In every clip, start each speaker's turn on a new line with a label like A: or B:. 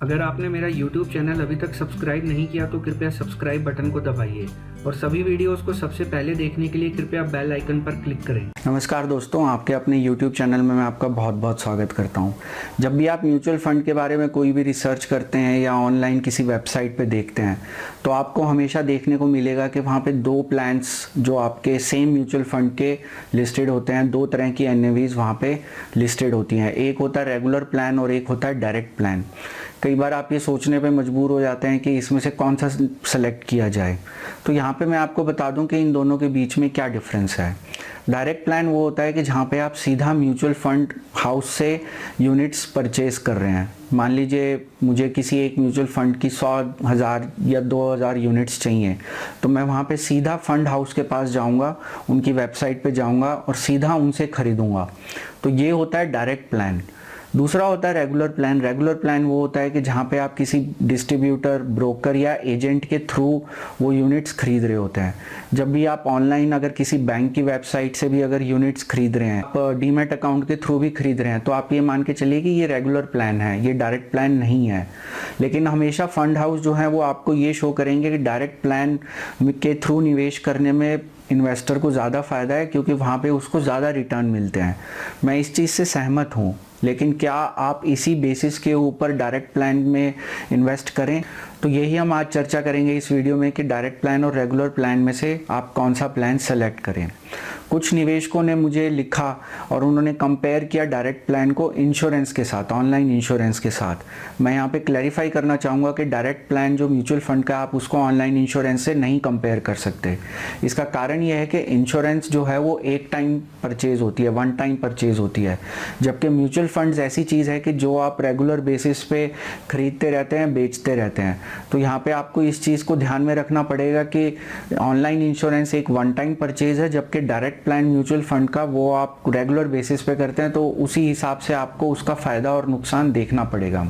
A: अगर आपने मेरा YouTube चैनल अभी तक सब्सक्राइब नहीं किया तो कृपया सब्सक्राइब बटन को दबाइए और सभी वीडियोस को सबसे पहले देखने के लिए कृपया बेल आइकन पर क्लिक करें।
B: नमस्कार दोस्तों, आपके अपने YouTube चैनल में मैं आपका बहुत बहुत स्वागत करता हूं। जब भी आप म्यूचुअल फंड के बारे में कोई भी रिसर्च करते हैं या ऑनलाइन किसी वेबसाइट पे देखते हैं तो आपको हमेशा देखने को मिलेगा कि वहाँ पे दो प्लान्स जो आपके सेम म्यूचुअल फंड के लिस्टेड होते हैं, दो तरह की NAVs वहाँ पे लिस्टेड होती हैं। एक होता है रेगुलर प्लान और एक होता है डायरेक्ट प्लान। कई बार आप ये सोचने पे मजबूर हो जाते हैं कि इसमें से कौन सा सेलेक्ट किया जाए। तो यहाँ पे मैं आपको बता दूं कि इन दोनों के बीच में क्या डिफरेंस है। डायरेक्ट प्लान वो होता है कि जहाँ पे आप सीधा म्यूचुअल फंड हाउस से यूनिट्स परचेज कर रहे हैं। मान लीजिए मुझे किसी एक म्यूचुअल फंड की 100,000 या 2,000 यूनिट्स चाहिए, तो मैं वहाँ पे सीधा फंड हाउस के पास जाऊँगा, उनकी वेबसाइट पे जाऊँगा और सीधा उनसे खरीदूँगा। तो ये होता है डायरेक्ट प्लान। दूसरा होता है रेगुलर प्लान। रेगुलर प्लान वो होता है कि जहाँ पे आप किसी डिस्ट्रीब्यूटर, ब्रोकर या एजेंट के थ्रू वो यूनिट्स खरीद रहे होते हैं। जब भी आप ऑनलाइन अगर किसी बैंक की वेबसाइट से भी अगर यूनिट्स खरीद रहे हैं, आप डीमैट अकाउंट के थ्रू भी खरीद रहे हैं, तो आप ये मान के चलिए कि ये रेगुलर प्लान है, ये डायरेक्ट प्लान नहीं है। लेकिन हमेशा फंड हाउस जो है वो आपको ये शो करेंगे कि डायरेक्ट प्लान के थ्रू निवेश करने में इन्वेस्टर को ज़्यादा फ़ायदा है, क्योंकि वहाँ पे उसको ज़्यादा रिटर्न मिलते हैं। मैं इस चीज़ से सहमत हूँ, लेकिन क्या आप इसी बेसिस के ऊपर डायरेक्ट प्लान में इन्वेस्ट करें? तो यही हम आज चर्चा करेंगे इस वीडियो में कि डायरेक्ट प्लान और रेगुलर प्लान में से आप कौन सा प्लान सेलेक्ट करें। कुछ निवेशकों ने मुझे लिखा और उन्होंने कंपेयर किया डायरेक्ट प्लान को इंश्योरेंस के साथ, ऑनलाइन इंश्योरेंस के साथ। मैं यहाँ पे क्लैरिफाई करना चाहूँगा कि डायरेक्ट प्लान जो म्यूचुअल फंड का, आप उसको ऑनलाइन इंश्योरेंस से नहीं कंपेयर कर सकते। इसका कारण यह है कि इंश्योरेंस जो है वो एक टाइम परचेज होती है, वन टाइम परचेज होती है, जबकि म्यूचुअल फंड्स ऐसी चीज़ है कि जो आप रेगुलर बेसिस पे खरीदते रहते हैं, बेचते रहते हैं। तो यहाँ पे आपको इस चीज़ को ध्यान में रखना पड़ेगा कि ऑनलाइन इंश्योरेंस एक वन टाइम परचेज है, जबकि डायरेक्ट प्लान म्यूचुअल फंड का वो आप रेगुलर बेसिस पे करते हैं, तो उसी हिसाब से आपको उसका फ़ायदा और नुकसान देखना पड़ेगा।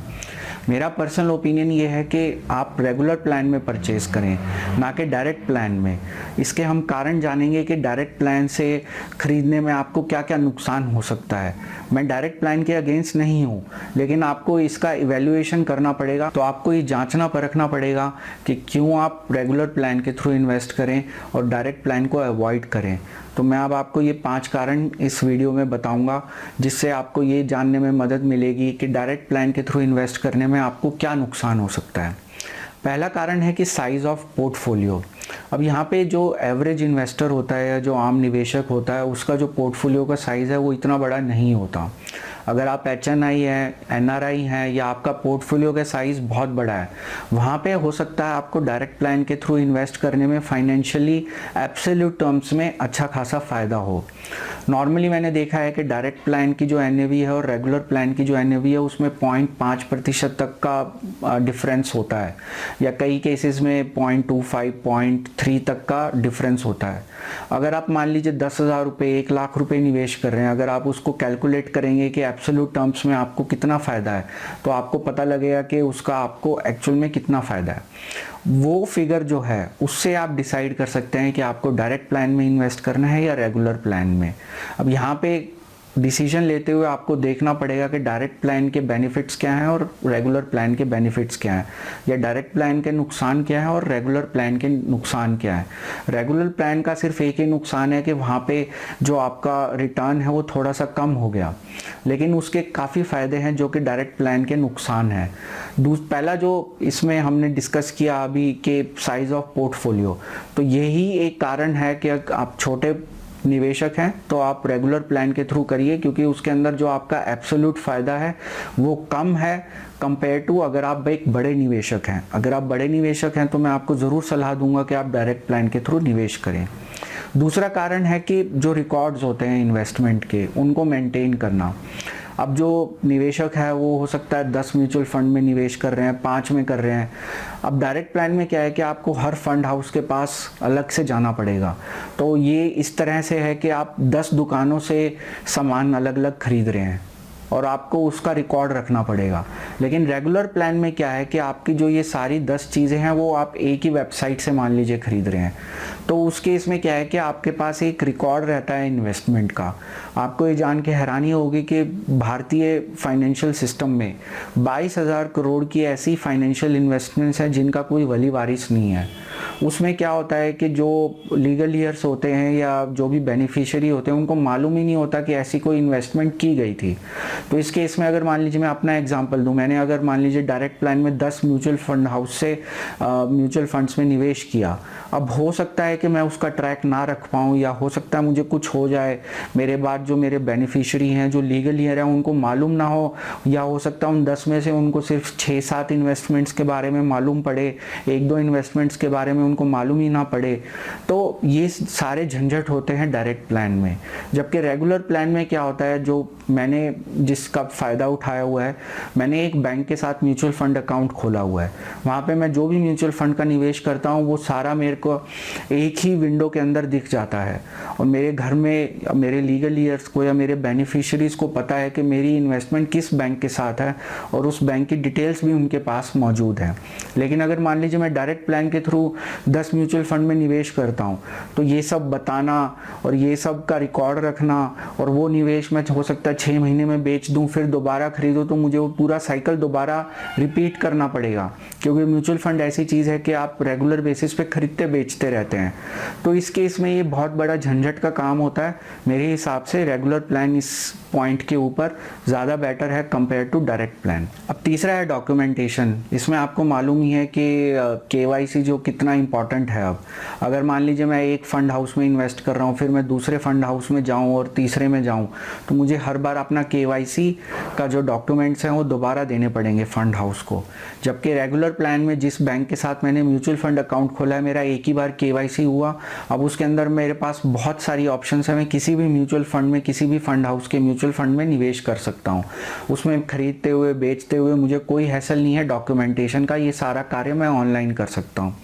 B: मेरा पर्सनल ओपिनियन ये है कि आप रेगुलर प्लान में परचेज करें, ना कि डायरेक्ट प्लान में। इसके हम कारण जानेंगे कि डायरेक्ट प्लान से ख़रीदने में आपको क्या क्या नुकसान हो सकता है। मैं डायरेक्ट प्लान के अगेंस्ट नहीं हूँ, लेकिन आपको इसका इवैल्यूएशन करना पड़ेगा। तो आपको ये जांचना परखना पड़ेगा कि क्यों आप रेगुलर प्लान के थ्रू इन्वेस्ट करें और डायरेक्ट प्लान को अवॉइड करें। तो मैं अब आपको ये 5 कारण इस वीडियो में बताऊंगा, जिससे आपको ये जानने में मदद मिलेगी कि डायरेक्ट प्लान के थ्रू इन्वेस्ट करने में आपको क्या नुकसान हो सकता है। पहला कारण है कि साइज़ ऑफ पोर्टफोलियो। अब यहाँ पे जो एवरेज इन्वेस्टर होता है या जो आम निवेशक होता है, उसका जो पोर्टफोलियो का साइज़ है वो इतना बड़ा नहीं होता। अगर आप HNI हैं, NRI हैं या आपका पोर्टफोलियो का साइज़ बहुत बड़ा है, वहाँ पे हो सकता है आपको डायरेक्ट प्लान के थ्रू इन्वेस्ट करने में फाइनेंशियली एब्सोल्यूट टर्म्स में अच्छा खासा फ़ायदा हो। नॉर्मली मैंने देखा है कि डायरेक्ट प्लान की जो NAV है और रेगुलर प्लान की जो NAV है उसमें 0.5% तक का डिफरेंस होता है, या कई केसेस में 0.25, 0.3 तक का डिफरेंस होता है। अगर आप मान लीजिए 10,000 रुपये, 1,00,000 रुपये निवेश कर रहे हैं, अगर आप उसको कैलकुलेट करेंगे कि एब्सोल्यूट टर्म्स में आपको कितना फ़ायदा है, तो आपको पता लगेगा कि उसका आपको एक्चुअल में कितना फ़ायदा है। वो फिगर जो है उससे आप डिसाइड कर सकते हैं कि आपको डायरेक्ट प्लान में इन्वेस्ट करना है या रेगुलर प्लान में। अब यहाँ पे डिसीजन लेते हुए आपको देखना पड़ेगा कि डायरेक्ट प्लान के बेनिफिट्स क्या हैं और रेगुलर प्लान के बेनिफिट्स क्या हैं, या डायरेक्ट प्लान के नुकसान क्या है और रेगुलर प्लान के नुकसान क्या है। रेगुलर प्लान का सिर्फ एक ही नुकसान है कि वहाँ पे जो आपका रिटर्न है वो थोड़ा सा कम हो गया, लेकिन उसके काफ़ी फ़ायदे हैं जो कि डायरेक्ट प्लान के नुकसान हैं। पहला जो इसमें हमने डिस्कस किया अभी कि साइज़ ऑफ पोर्टफोलियो, तो यही एक कारण है कि आप छोटे निवेशक हैं तो आप रेगुलर प्लान के थ्रू करिए, क्योंकि उसके अंदर जो आपका एब्सोल्यूट फ़ायदा है वो कम है कंपेयर टू अगर आप एक बड़े निवेशक हैं। अगर आप बड़े निवेशक हैं तो मैं आपको ज़रूर सलाह दूंगा कि आप डायरेक्ट प्लान के थ्रू निवेश करें। दूसरा कारण है कि जो रिकॉर्ड्स होते हैं इन्वेस्टमेंट के, उनको मेंटेन करना। अब जो निवेशक है वो हो सकता है 10 म्यूचुअल फंड में निवेश कर रहे हैं, 5 में कर रहे हैं। अब डायरेक्ट प्लान में क्या है कि आपको हर फंड हाउस के पास अलग से जाना पड़ेगा। तो ये इस तरह से है कि आप 10 दुकानों से सामान अलग अलग खरीद रहे हैं। और आपको उसका रिकॉर्ड रखना पड़ेगा। लेकिन रेगुलर प्लान में क्या है कि आपकी जो ये सारी 10 चीज़ें हैं वो आप एक ही वेबसाइट से मान लीजिए खरीद रहे हैं, तो उस केस में क्या है कि आपके पास एक रिकॉर्ड रहता है इन्वेस्टमेंट का। आपको ये जान के हैरानी होगी कि भारतीय फाइनेंशियल सिस्टम में 22,000 करोड़ की ऐसी फाइनेंशियल इन्वेस्टमेंट्स हैं जिनका कोई वली वारिस नहीं है। उसमें क्या होता है कि जो लीगल ईयर्स होते हैं या जो भी बेनिफिशियरी होते हैं उनको मालूम ही नहीं होता कि ऐसी कोई इन्वेस्टमेंट की गई थी। तो इस केस में अगर मान लीजिए मैं अपना एग्जांपल दूं, मैंने अगर मान लीजिए डायरेक्ट प्लान में 10 म्यूचुअल फंड हाउस से म्यूचुअल फंड्स में निवेश किया। अब हो सकता है कि मैं उसका ट्रैक ना रख पाऊँ, या हो सकता है मुझे कुछ हो जाए, मेरे बाद जो मेरे बेनिफिशियरी हैं जो लीगल ईयर है उनको मालूम ना हो, या हो सकता है उन 10 में से उनको सिर्फ 6-7 इन्वेस्टमेंट्स के बारे में मालूम पड़े, 1-2 इन्वेस्टमेंट्स के बारे में उनको मालूम ही ना पड़े। तो ये सारे झंझट होते हैं डायरेक्ट प्लान में। जबकि रेगुलर प्लान में क्या होता है, जो मैंने जिसका फ़ायदा उठाया हुआ है, मैंने एक बैंक के साथ म्यूचुअल फंड अकाउंट खोला हुआ है। वहाँ पे मैं जो भी म्यूचुअल फंड का निवेश करता हूँ वो सारा मेरे को एक ही विंडो के अंदर दिख जाता है, और मेरे घर में मेरे लीगल ईयर्स को या मेरे बेनिफिशियरीज को पता है कि मेरी इन्वेस्टमेंट किस बैंक के साथ है, और उस बैंक की डिटेल्स भी उनके पास मौजूद है। लेकिन अगर मान लीजिए मैं डायरेक्ट प्लान के थ्रू 10 म्यूचुअल फंड में निवेश करता हूँ, तो ये सब बताना और ये सब का रिकॉर्ड रखना, और वो निवेश मैं हो सकता है 6 महीने में बेच दूँ, फिर दोबारा खरीदूँ, तो मुझे वो पूरा साइकिल दोबारा रिपीट करना पड़ेगा। क्योंकि म्यूचुअल फंड ऐसी चीज़ है कि आप रेगुलर बेसिस पे खरीदते बेचते रहते हैं। तो इस केस में ये बहुत बड़ा झंझट का काम होता है। मेरे हिसाब से रेगुलर प्लान इस पॉइंट के ऊपर ज़्यादा बेटर है कंपेयर टू डायरेक्ट प्लान। अब तीसरा है डॉक्यूमेंटेशन। इसमें आपको मालूम ही है कि KYC जो कितना इंपॉर्टेंट है। अब अगर मान लीजिए मैं एक फ़ंड हाउस में इन्वेस्ट कर रहा हूँ, फिर मैं दूसरे फ़ंड हाउस में जाऊँ और तीसरे में जाऊँ, तो मुझे हर बार अपना KYC का जो डॉक्यूमेंट्स हैं वो दोबारा देने पड़ेंगे फ़ंड हाउस को। जबकि रेगुलर प्लान में जिस बैंक के साथ मैंने म्यूचुअल फंड अकाउंट खोला है, मेरा एक ही बार KYC हुआ। अब उसके अंदर मेरे पास बहुत सारी ऑप्शंस हैं, मैं किसी भी म्यूचुअल फंड में, किसी भी फंड हाउस के म्यूचुअल फंड में निवेश कर सकता हूँ। उसमें खरीदते हुए बेचते हुए मुझे कोई हैसल नहीं है डॉक्यूमेंटेशन का, ये सारा कार्य मैं ऑनलाइन कर सकता हूँ।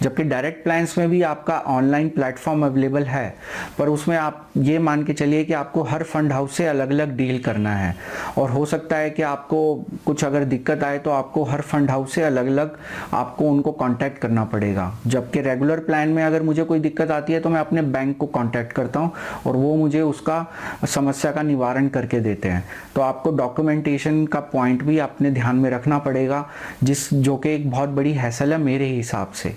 B: जबकि डायरेक्ट प्लान्स में भी आपका ऑनलाइन प्लेटफॉर्म अवेलेबल है, पर उसमें आप ये मान के चलिए कि आपको हर फंड हाउस से अलग अलग डील करना है, और हो सकता है कि आपको कुछ अगर दिक्कत आए तो आपको हर फंड हाउस से अलग अलग आपको उनको कांटेक्ट करना पड़ेगा। जबकि रेगुलर प्लान में अगर मुझे कोई दिक्कत आती है तो मैं अपने बैंक को कांटेक्ट करता हूँ और वो मुझे उसका समस्या का निवारण करके देते हैं। तो आपको डॉक्यूमेंटेशन का पॉइंट भी अपने ध्यान में रखना पड़ेगा, जो कि एक बहुत बड़ी हैसल है मेरे हिसाब से।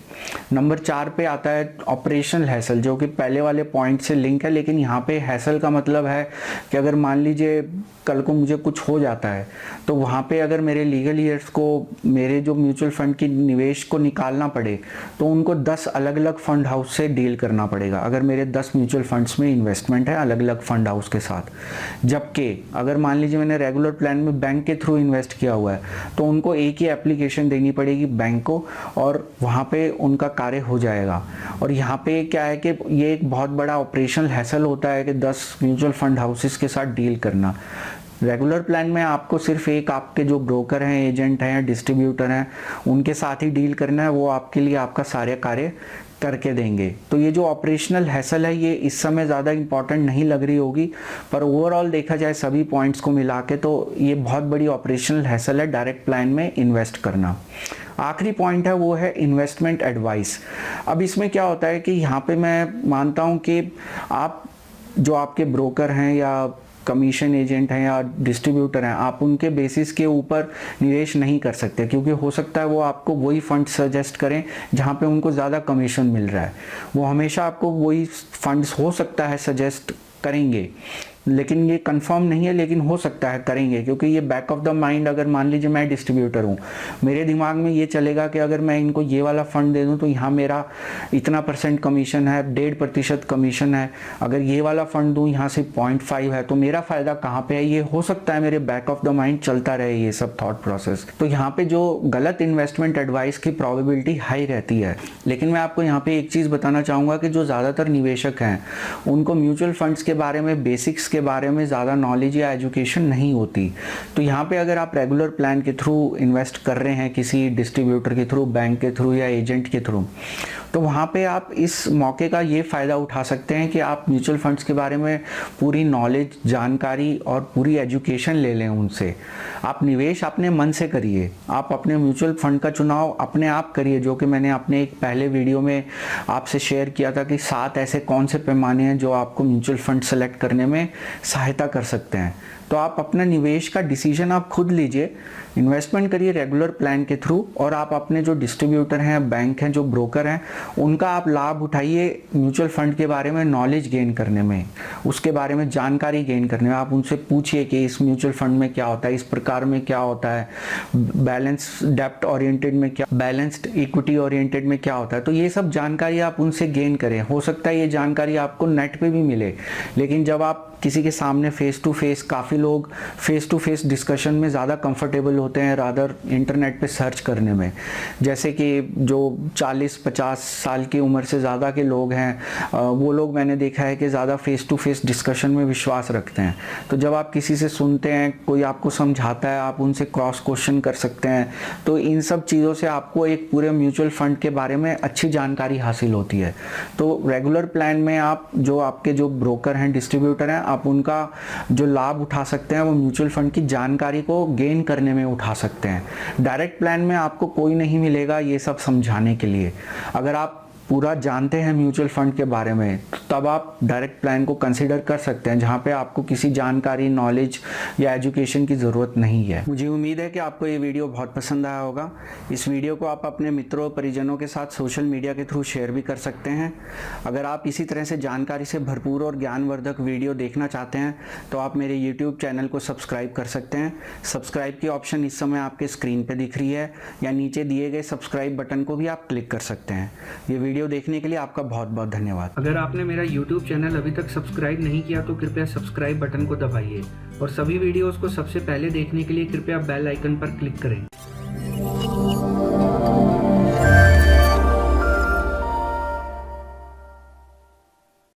B: नंबर 4 पे आता है ऑपरेशनल हैसल, जो कि पहले वाले पॉइंट से लिंक है, लेकिन यहाँ पे हैसल का मतलब है कि अगर मान लीजिए कल को मुझे कुछ हो जाता है, तो वहाँ पे अगर मेरे लीगल ईयर्स को मेरे जो म्यूचुअल फंड की निवेश को निकालना पड़े, तो उनको 10 अलग अलग फंड हाउस से डील करना पड़ेगा। अगर मेरे 10 म्यूचुअल फंड्स में इन्वेस्टमेंट है अलग अलग फंड हाउस के साथ। जबकि अगर मान लीजिए मैंने रेगुलर प्लान में बैंक के थ्रू इन्वेस्ट किया हुआ है, तो उनको एक ही एप्लीकेशन देनी पड़ेगी बैंक को, और वहाँ पे उनका कार्य हो जाएगा। और यहाँ पे क्या है कि ये एक बहुत बड़ा ऑपरेशनल हैसल होता है कि 10 म्यूचुअल फंड हाउसेस के साथ डील करना। रेगुलर प्लान में आपको सिर्फ एक आपके जो ब्रोकर हैं, एजेंट हैं, डिस्ट्रीब्यूटर हैं, उनके साथ ही डील करना है, वो आपके लिए आपका सारे कार्य करके देंगे। तो ये जो ऑपरेशनल हैसल है ये इस समय ज़्यादा इंपॉर्टेंट नहीं लग रही होगी, पर ओवरऑल देखा जाए सभी पॉइंट्स को मिला के तो ये बहुत बड़ी ऑपरेशनल हैसल है डायरेक्ट प्लान में इन्वेस्ट करना। आखिरी पॉइंट है वो है इन्वेस्टमेंट एडवाइस। अब इसमें क्या होता है कि यहाँ पे मैं मानता हूँ कि आप जो आपके ब्रोकर हैं या कमीशन एजेंट हैं या डिस्ट्रीब्यूटर हैं, आप उनके बेसिस के ऊपर निवेश नहीं कर सकते, क्योंकि हो सकता है वो आपको वही फंड सजेस्ट करें जहाँ पे उनको ज़्यादा कमीशन मिल रहा है। वो हमेशा आपको वही फंड्स हो सकता है सजेस्ट करेंगे, लेकिन ये कंफर्म नहीं है, लेकिन हो सकता है करेंगे, क्योंकि ये बैक ऑफ द माइंड, अगर मान लीजिए मैं डिस्ट्रीब्यूटर हूँ, मेरे दिमाग में ये चलेगा कि अगर मैं इनको ये वाला फंड दे दूँ तो यहाँ मेरा इतना % कमीशन है, 1.5% कमीशन है, अगर ये वाला फंड दूँ यहाँ से 0.5 है, तो मेरा फ़ायदा कहाँ पे है। ये हो सकता है मेरे बैक ऑफ द माइंड चलता रहे ये सब थॉट प्रोसेस। तो यहाँ पे जो गलत इन्वेस्टमेंट एडवाइस की प्रोबेबिलिटी हाई रहती है। लेकिन मैं आपको यहाँ पे एक चीज़ बताना चाहूँगा कि जो ज़्यादातर निवेशक हैं उनको म्यूचुअल फंड्स के बारे में बेसिक्स के के बारे में ज़्यादा नॉलेज या एजुकेशन नहीं होती। तो यहाँ पे अगर आप रेगुलर प्लान के थ्रू इन्वेस्ट कर रहे हैं, किसी डिस्ट्रीब्यूटर के थ्रू, बैंक के थ्रू या एजेंट के थ्रू, तो वहाँ पे आप इस मौके का ये फ़ायदा उठा सकते हैं कि आप म्यूचुअल फंड्स के बारे में पूरी नॉलेज, जानकारी और पूरी एजुकेशन ले लें उनसे। आप निवेश अपने मन से करिए, आप अपने म्यूचुअल फंड का चुनाव अपने आप करिए, जो कि मैंने अपने एक पहले वीडियो में आपसे शेयर किया था कि 7 ऐसे कौन से पैमाने हैं जो आपको म्यूचुअल फंड सेलेक्ट करने में सहायता कर सकते हैं। तो आप अपना निवेश का डिसीजन आप खुद लीजिए, इन्वेस्टमेंट करिए रेगुलर प्लान के थ्रू, और आप अपने जो डिस्ट्रीब्यूटर हैं, बैंक हैं, जो ब्रोकर हैं, उनका आप लाभ उठाइए म्यूचुअल फंड के बारे में नॉलेज गेन करने में, उसके बारे में जानकारी गेन करने में। आप उनसे पूछिए कि इस म्यूचुअल फंड में क्या होता है, इस प्रकार में क्या होता है, बैलेंस डेप्ट ओरिएंटेड में क्या, बैलेंस्ड इक्विटी ओरिएंटेड में क्या होता है। तो ये सब जानकारी आप उनसे गेन करें। हो सकता है ये जानकारी आपको नेट पे भी मिले, लेकिन जब आप किसी के सामने फेस टू फेस, काफ़ी लोग फेस टू फेस डिस्कशन में ज़्यादा कंफर्टेबल होते हैं रादर इंटरनेट पे सर्च करने में। जैसे कि जो 40-50 साल की उम्र से ज़्यादा के लोग हैं, वो लोग मैंने देखा है कि ज़्यादा फेस टू फेस डिस्कशन में विश्वास रखते हैं। तो जब आप किसी से सुनते हैं, कोई आपको समझाता है, आप उनसे क्रॉस क्वेश्चन कर सकते हैं। तो इन सब चीज़ों से आपको एक पूरे म्यूचुअल फंड के बारे में अच्छी जानकारी हासिल होती है। तो रेगुलर प्लान में आप जो आपके जो ब्रोकर हैं, डिस्ट्रीब्यूटर हैं, आप उनका जो लाभ उठा सकते हैं वो म्यूचुअल फंड की जानकारी को गेन करने में उठा सकते हैं। डायरेक्ट प्लान में आपको कोई नहीं मिलेगा ये सब समझाने के लिए। अगर आप पूरा जानते हैं म्यूचुअल फंड के बारे में, तब आप डायरेक्ट प्लान को कंसीडर कर सकते हैं, जहां पे आपको किसी जानकारी, नॉलेज या एजुकेशन की ज़रूरत नहीं है। मुझे उम्मीद है कि आपको ये वीडियो बहुत पसंद आया होगा। इस वीडियो को आप अपने मित्रों, परिजनों के साथ सोशल मीडिया के थ्रू शेयर भी कर सकते हैं। अगर आप इसी तरह से जानकारी से भरपूर और ज्ञानवर्धक वीडियो देखना चाहते हैं तो आप मेरे यूट्यूब चैनल को सब्सक्राइब कर सकते हैं। सब्सक्राइब की ऑप्शन इस समय आपके स्क्रीन पर दिख रही है, या नीचे दिए गए सब्सक्राइब बटन को भी आप क्लिक कर सकते हैं। ये वीडियो देखने के लिए आपका बहुत बहुत धन्यवाद।
A: अगर आपने मेरा YouTube चैनल अभी तक सब्सक्राइब नहीं किया तो कृपया सब्सक्राइब बटन को दबाइए, और सभी वीडियोस को सबसे पहले देखने के लिए कृपया बेल आइकन पर क्लिक करें।